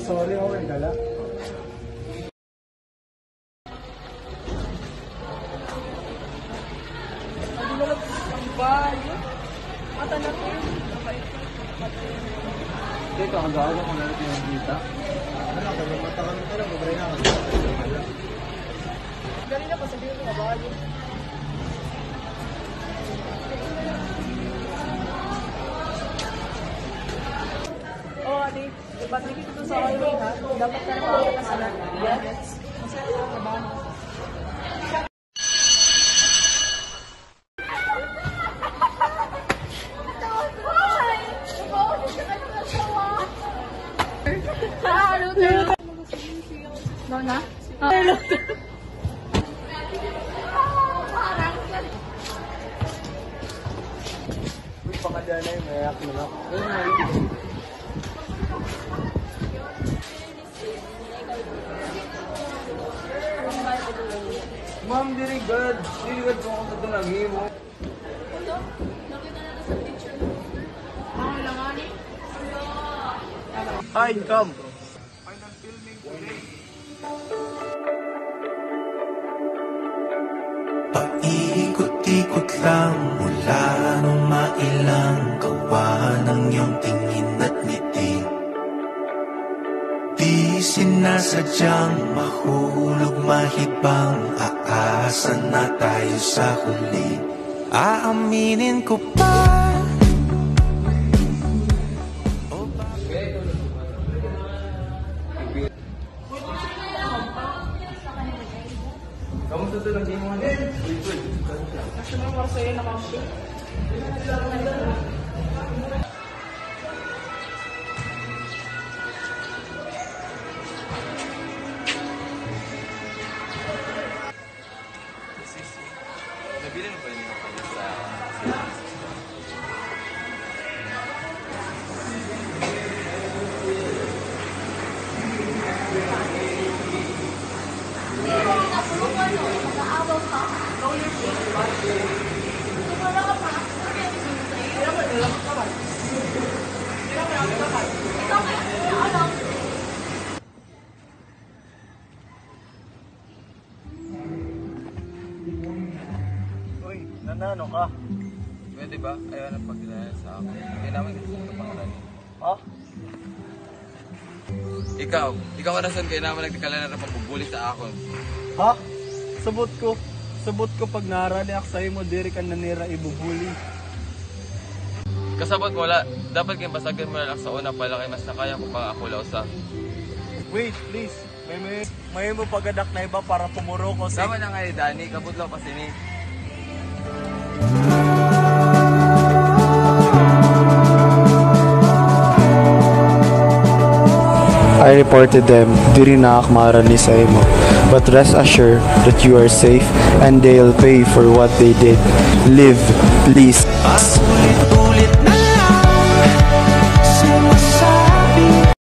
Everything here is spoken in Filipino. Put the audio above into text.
sorry, okay dala. Hindi mo lang ang bayo. Mata na ko. Teka, kagawa ko na rin yung dita. Ano, kung mata kami ka lang, magray na kami. Galing na pa sabihin ko, bayo. Oh, ate, ibalik ito sa highway ha. Dapat ka naman makakasalan. Yes. Masaya ka na ba? Nona? Baka dyan ay mayak na. Ma'am, dirigad. Dirigad ko ako sa tunagi mo. Hi, come. Final filming today. Paikot-ikot lang mula nung mailang gawa ng iyong tingin at ngiti. Di sinasadyang mahulog mahibang, aasa na tayo sa huli. Aaminin ko pa. Kamu tuh lagi mau ada? Good. Kasi mo para sa'yo naman siya. Nabili mo ba yun yung kanya sa... Uy, nanano ka? Pwede ba? Ayaw na pagkilala sa akin. Kaya namin kasi sa pangalan. Ha? Ikaw ka nasan kaya naman nagtikalala na pambubuli sa akin. Ha? Sabot ko pag narali ako sa'yo mo, diri ka nanira ibubuli. Kasabot mo wala. Dapat kayong basagin mo na lang sa una pala kay mas nakaya ko pa ako lausa. Wait, please. May mo pagadak na iba para pumuro ko sa... Sama na nga ni Danny, kabutlaw pa sini. I reported them, diri na akmarali sa imo. But rest assured that you are safe and they'll pay for what they did. Live, please.